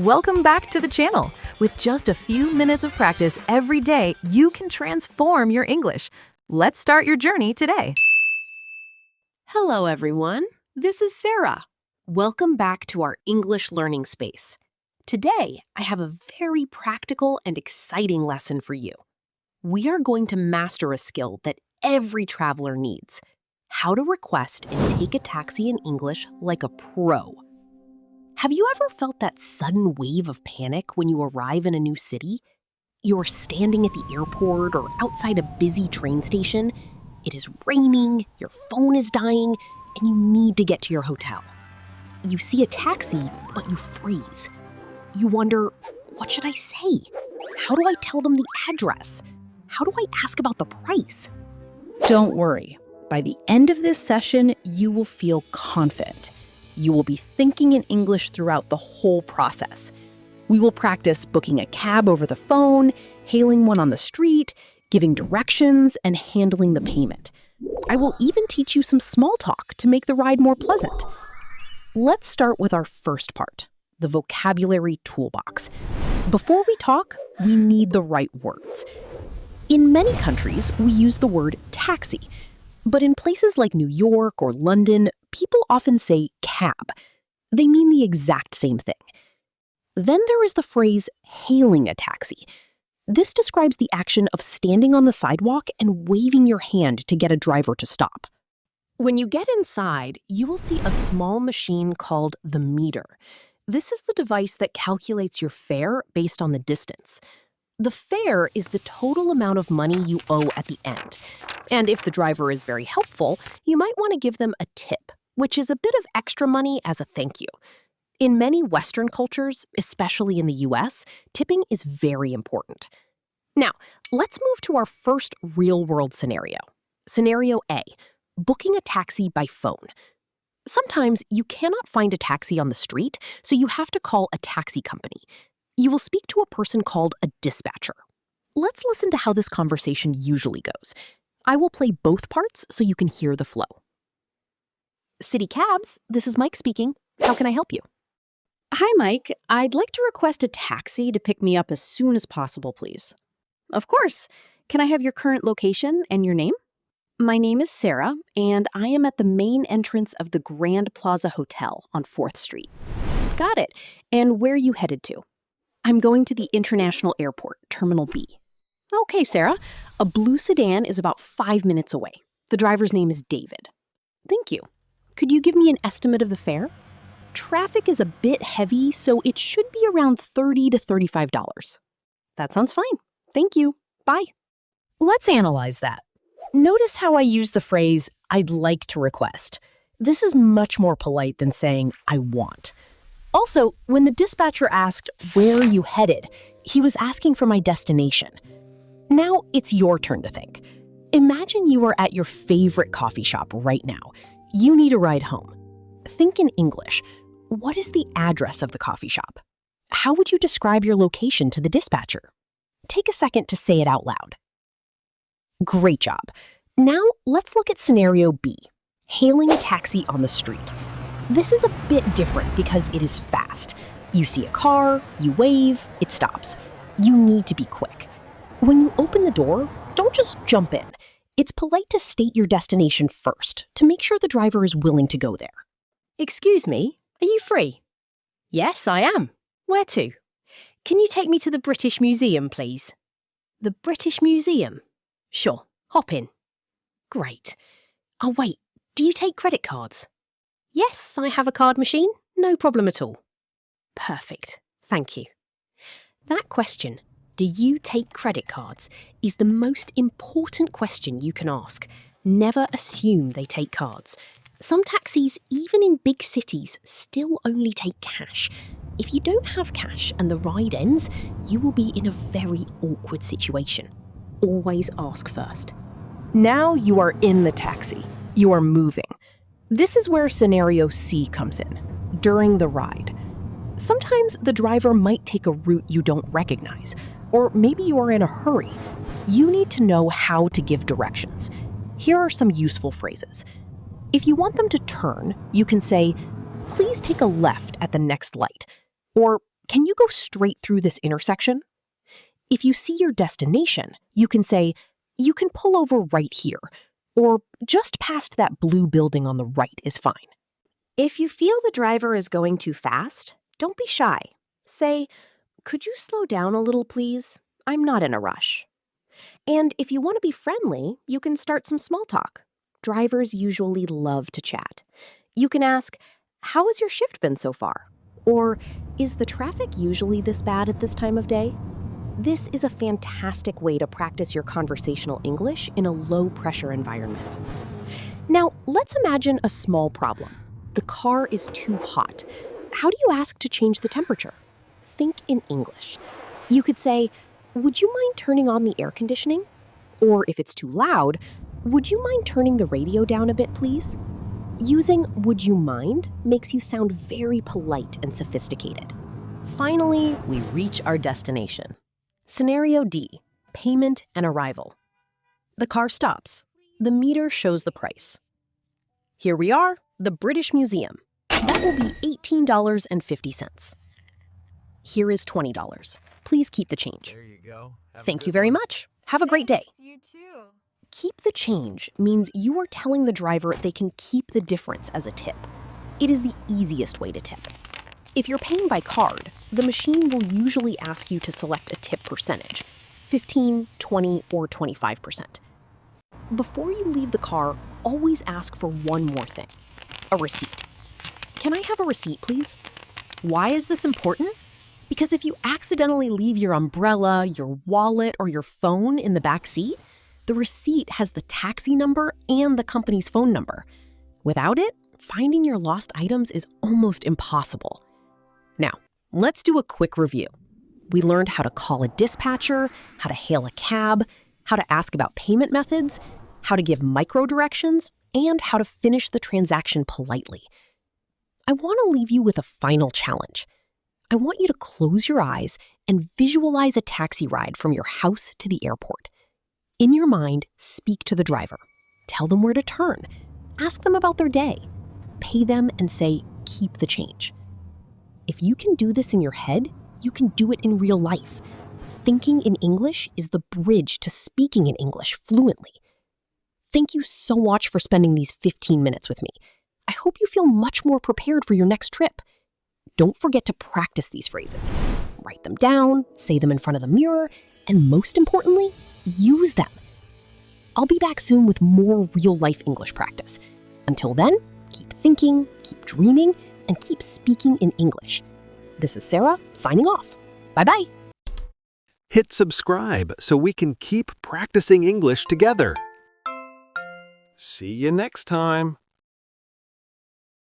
Welcome back to the channel. With just a few minutes of practice every day, you can transform your English. Let's start your journey today. Hello, everyone. This is Sarah. Welcome back to our English learning space. Today, I have a very practical and exciting lesson for you. We are going to master a skill that every traveler needs: how to request and take a taxi in English like a pro. Have you ever felt that sudden wave of panic when you arrive in a new city? You're standing at the airport or outside a busy train station. It is raining, your phone is dying, and you need to get to your hotel. You see a taxi, but you freeze. You wonder, what should I say? How do I tell them the address? How do I ask about the price? Don't worry. By the end of this session, you will feel confident. You will be thinking in English throughout the whole process. We will practice booking a cab over the phone, hailing one on the street, giving directions, and handling the payment. I will even teach you some small talk to make the ride more pleasant. Let's start with our first part, the vocabulary toolbox. Before we talk, we need the right words. In many countries, we use the word taxi. But in places like New York or London, people often say cab. They mean the exact same thing. Then there is the phrase hailing a taxi. This describes the action of standing on the sidewalk and waving your hand to get a driver to stop. When you get inside, you will see a small machine called the meter. This is the device that calculates your fare based on the distance. The fare is the total amount of money you owe at the end. And if the driver is very helpful, you might want to give them a tip, which is a bit of extra money as a thank you. In many Western cultures, especially in the US, tipping is very important. Now, let's move to our first real-world scenario. Scenario A, booking a taxi by phone. Sometimes you cannot find a taxi on the street, so you have to call a taxi company. You will speak to a person called a dispatcher. Let's listen to how this conversation usually goes. I will play both parts so you can hear the flow. City Cabs, this is Mike speaking. How can I help you? Hi, Mike. I'd like to request a taxi to pick me up as soon as possible, please. Of course. Can I have your current location and your name? My name is Sarah, and I am at the main entrance of the Grand Plaza Hotel on 4th Street. Got it. And where are you headed to? I'm going to the International Airport, Terminal B. Okay, Sarah. A blue sedan is about 5 minutes away. The driver's name is David. Thank you. Could you give me an estimate of the fare? Traffic is a bit heavy, so it should be around $30 to $35. That sounds fine. Thank you. Bye. Let's analyze that. Notice how I use the phrase, I'd like to request. This is much more polite than saying, I want. Also, when the dispatcher asked, where are you headed? He was asking for my destination. Now it's your turn to think. Imagine you are at your favorite coffee shop right now. You need a ride home. Think in English. What is the address of the coffee shop? How would you describe your location to the dispatcher? Take a second to say it out loud. Great job. Now let's look at scenario B, hailing a taxi on the street. This is a bit different because it is fast. You see a car, you wave, it stops. You need to be quick. When you open the door, don't just jump in. It's polite to state your destination first to make sure the driver is willing to go there. Excuse me, are you free? Yes, I am. Where to? Can you take me to the British Museum, please? The British Museum? Sure, hop in. Great. Oh, wait, do you take credit cards? Yes, I have a card machine. No problem at all. Perfect. Thank you. That question, do you take credit cards, is the most important question you can ask. Never assume they take cards. Some taxis, even in big cities, still only take cash. If you don't have cash and the ride ends, you will be in a very awkward situation. Always ask first. Now you are in the taxi. You are moving. This is where scenario C comes in, during the ride. Sometimes the driver might take a route you don't recognize, or maybe you are in a hurry. You need to know how to give directions. Here are some useful phrases. If you want them to turn, you can say, please take a left at the next light, or Can you go straight through this intersection? If you see your destination, you can say, you can pull over right here, or just past that blue building on the right is fine. If you feel the driver is going too fast, don't be shy. Say, could you slow down a little, please? I'm not in a rush. And if you want to be friendly, you can start some small talk. Drivers usually love to chat. You can ask, how has your shift been so far? Or, is the traffic usually this bad at this time of day? This is a fantastic way to practice your conversational English in a low-pressure environment. Now, let's imagine a small problem. The car is too hot. How do you ask to change the temperature? Think in English. You could say, would you mind turning on the air conditioning? Or if it's too loud, would you mind turning the radio down a bit, please? Using would you mind makes you sound very polite and sophisticated. Finally, we reach our destination. Scenario D, payment and arrival. The car stops. The meter shows the price. Here we are, the British Museum. That will be $18.50. Here is $20. Please keep the change. There you go. Thank you very much. Have a great day. You too. Keep the change means you are telling the driver they can keep the difference as a tip. It is the easiest way to tip. If you're paying by card, the machine will usually ask you to select a tip percentage, 15, 20, or 25%. Before you leave the car, always ask for one more thing, a receipt. Can I have a receipt, please? Why is this important? Because if you accidentally leave your umbrella, your wallet, or your phone in the back seat, the receipt has the taxi number and the company's phone number. Without it, finding your lost items is almost impossible. Now, let's do a quick review. We learned how to call a dispatcher, how to hail a cab, how to ask about payment methods, how to give micro directions, and how to finish the transaction politely. I want to leave you with a final challenge. I want you to close your eyes and visualize a taxi ride from your house to the airport. In your mind, speak to the driver. Tell them where to turn. Ask them about their day. Pay them and say, keep the change. If you can do this in your head, you can do it in real life. Thinking in English is the bridge to speaking in English fluently. Thank you so much for spending these 15 minutes with me. I hope you feel much more prepared for your next trip. Don't forget to practice these phrases. Write them down, say them in front of the mirror, and most importantly, use them. I'll be back soon with more real-life English practice. Until then, keep thinking, keep dreaming, and keep speaking in English. This is Sarah, signing off. Bye-bye. Hit subscribe so we can keep practicing English together. See you next time.